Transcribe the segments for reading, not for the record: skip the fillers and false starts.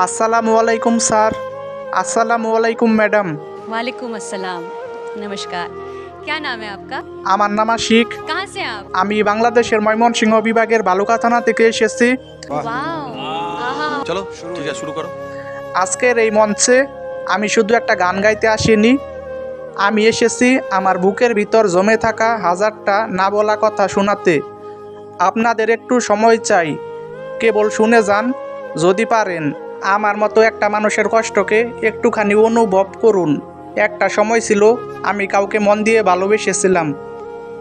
अस्सलामु अलैकुम सर। अस्सलामु अलैकुम मैडम। वालेकुम अस्सलाम। नमस्कार, क्या नाम है आपका? আমার নাম আশিক। कहाँ से हैं आप? আমি বাংলাদেশের ময়মনসিংহ বিভাগের বালুকা থানা থেকে এসেছি। वाओ, आहा। चलो ठीक है, शुरू करो। আজকের এই মঞ্চে আমি শুধু একটা গান গাইতে আসিনি, আমি এসেছি আমার বুকের ভিতর জমে থাকা হাজারটা না বলা কথা শোনাতে। আপনাদের একটু সময় চাই, কেবল শুনে যান যদি পারেন। আমার মতো একটা মানুষের কষ্টকে একটুখানি অনুভব করুন। একটা সময় ছিল আমি কাউকে মন দিয়ে ভালোবেসেছিলাম,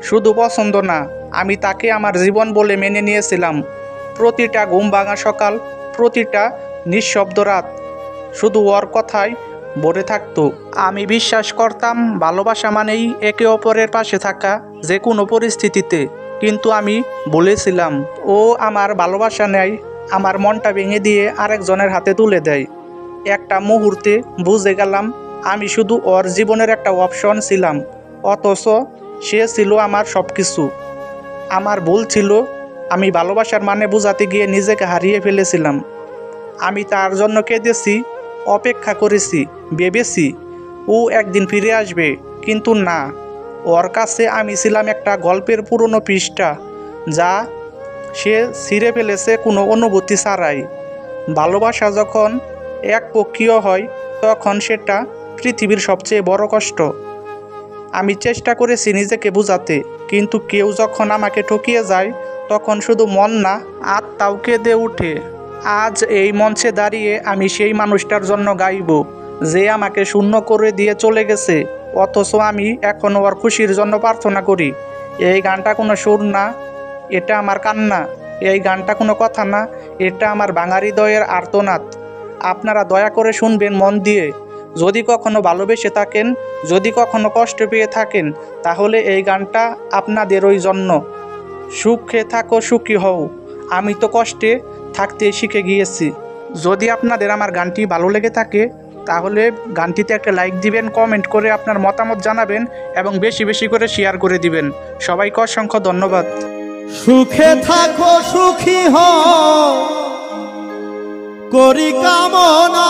শুধু পছন্দ না, আমি তাকে আমার জীবন বলে মেনে নিয়েছিলাম। প্রতিটা ঘুম ভাঙা সকাল, প্রতিটা নিঃশব্দ রাত শুধু ওর কথায় ভরে থাকতো। আমি বিশ্বাস করতাম ভালোবাসা মানেই একে অপরের পাশে থাকা যে কোনো পরিস্থিতিতে, কিন্তু আমি বলেছিলাম ও আমার ভালোবাসা নেয়, আমার মনটা ভেঙে দিয়ে আরেকজনের হাতে তুলে দেয়। একটা মুহূর্তে বুঝে গেলাম আমি শুধু ওর জীবনের একটা অপশন ছিলাম, অথচ সে ছিল আমার সব কিছু। আমার ভুল ছিল, আমি ভালোবাসার মানে বোঝাতে গিয়ে নিজেকে হারিয়ে ফেলেছিলাম। আমি তার জন্য কেঁদেছি, অপেক্ষা করেছি, ভেবেছি ও একদিন ফিরে আসবে, কিন্তু না, ওর কাছে আমি ছিলাম একটা গল্পের পুরনো পৃষ্ঠা যা সে ছিঁড়ে ফেলেছে কোনো অনুভূতি ছাড়াই। ভালোবাসা যখন একপক্ষীয় হয় তখন সেটা পৃথিবীর সবচেয়ে বড় কষ্ট। আমি চেষ্টা করেছি নিজেকে বোঝাতে, কিন্তু কেউ যখন আমাকে ঠকিয়ে যায় তখন শুধু মন না, আত্মাও কেঁদে ওঠে। আজ এই মঞ্চে দাঁড়িয়ে আমি সেই মানুষটার জন্য গাইব যে আমাকে শূন্য করে দিয়ে চলে গেছে, অথচ আমি এখনও ওর খুশির জন্য প্রার্থনা করি। এই গানটা কোনো সুর না, এটা আমার কান্না। এই গানটা কোনো কথা না, এটা আমার ভাঙা হৃদয়ের আর্তনাদ। আপনারা দয়া করে শুনবেন মন দিয়ে। যদি কখনো ভালোবেসে থাকেন, যদি কখনো কষ্ট পেয়ে থাকেন, তাহলে এই গানটা আপনাদের ওই জন্য। সুখে থাকো, সুখী হও, আমি তো কষ্টে থাকতে শিখে গিয়েছি। যদি আপনাদের আমার গানটি ভালো লেগে থাকে তাহলে গানটিতে একটা লাইক দিবেন, কমেন্ট করে আপনার মতামত জানাবেন এবং বেশি বেশি করে শেয়ার করে দিবেন। সবাইকে অসংখ্য ধন্যবাদ। সুখে থাকো, সুখী হও, করি কামনা,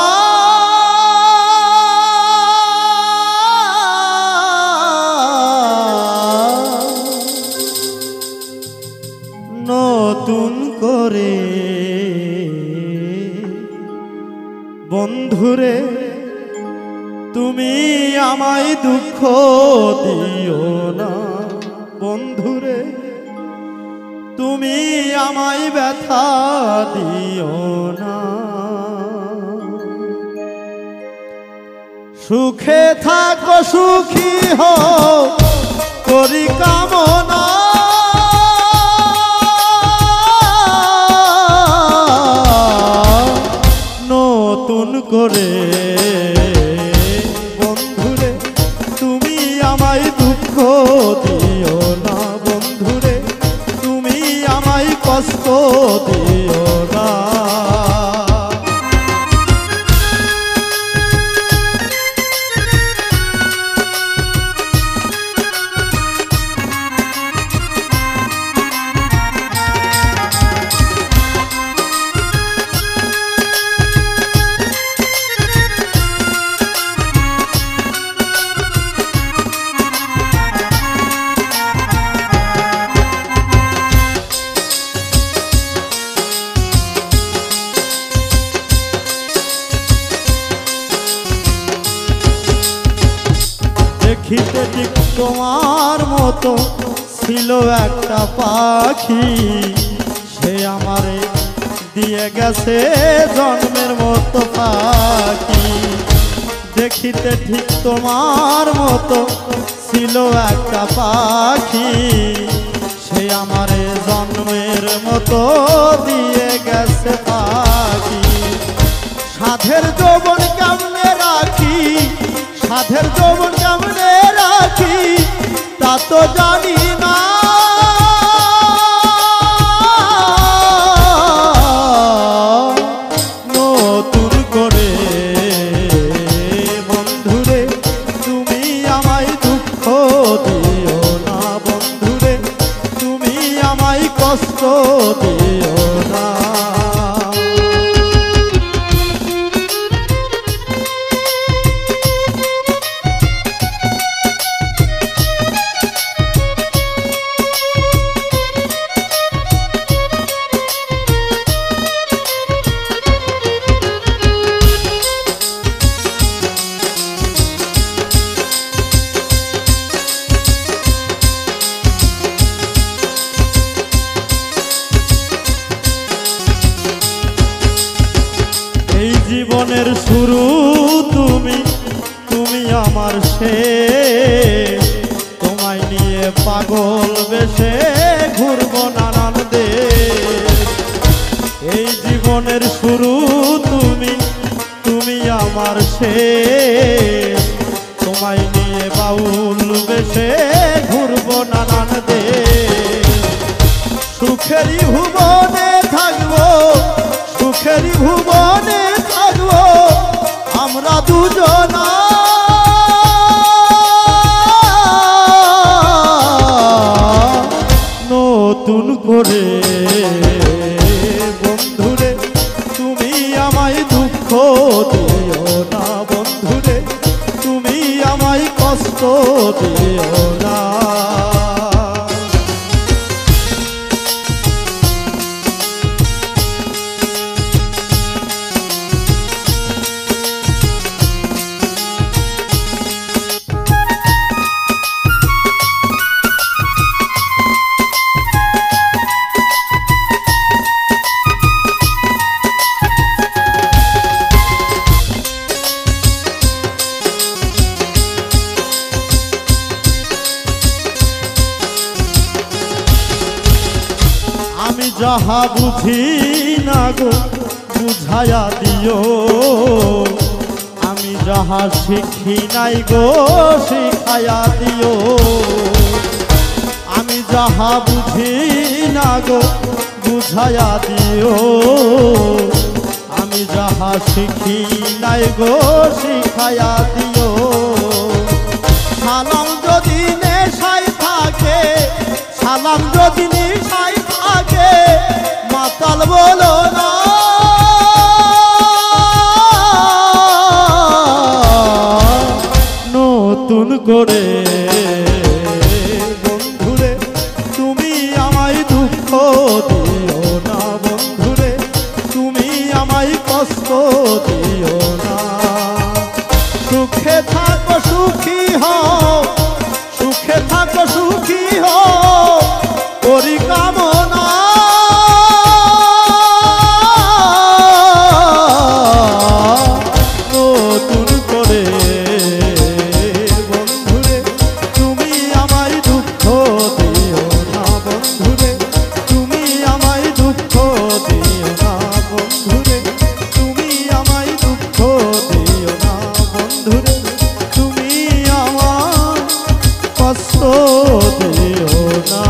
নতুন করে বন্ধুরে তুমি আমায় দুঃখ দিও না, বন্ধুরে তুমি আমায় ব্যথা দিও না। সুখে থাকো, সুখী হও, করি কামনা, নতুন করে বন্ধুরে তুমি আমায় দুঃখ দিও না, বন্ধুরে তুমি আমায় কষ্ট দিও না। দেখিতে ঠিক তোমার মতো ছিল একটা পাখি, সে আমারে দিয়ে গেছে জন্মের মতো পাখি। দেখিতে ঠিক তোমার মতো ছিল একটা পাখি, সে আমারে জন্মের মতো দিয়ে গেছে পাখি। সাধের যৌবন কেমনে রাখি, সাধের যৌবন কেমনে রাখি তা তো জানি না, নতুন করে বন্ধুরে তুমি আমায় দুঃখ দিও না, বন্ধুরে তুমি আমায় কষ্ট দিও না। জীবনের শুরু তুমি, তুমি আমার শেষ। তোমায় নিয়ে পাগল বেশে ঘুরবো নানান দেশ। এই জীবনের শুরু তুমি, তুমি আমার শেষ। তোমায় নিয়ে বাউল বেশে ঘুরবো নানান দেশ। সুখেরই ভুবনে থাকবো, সুখেরই ভুবনে থাকবো আমরা দুজনা। নতুন করে বন্ধুরে তুমি আমায় দুঃখ দিও না, বন্ধুরে তুমি আমায় কষ্ট দিও না। আমি যাহা বুঝি না গো বুঝায়া দিও, আমি যাহা শিখি নাই গো শিখায়া দিও। আমি যাহা বুঝি না গো বুঝায়া দিও, আমি যাহা শিখি নাই গো শিখায়া দিও। সালাম যদি নেশায় থাকে, সালাম যদি নেশায় থাকে মাতাল বলো না। নতুন করে বন্ধুরে তুমি আমায় দুঃখ দিও না, বন্ধুরে তুমি আমায় কষ্ট দিও না। সুখে থাকো সুখী হও, সুখে থাকো সুখী হও করি কামনা। নতুন করে বন্ধুরে তুমি আমায় দুঃখ দিও না, বন্ধুরে তুমি আমায় দুঃখ দিও না, বন্ধুরে তুমি আমায় দুঃখ দিও না, বন্ধুরে তুমি আমায় কষ্ট দিও না।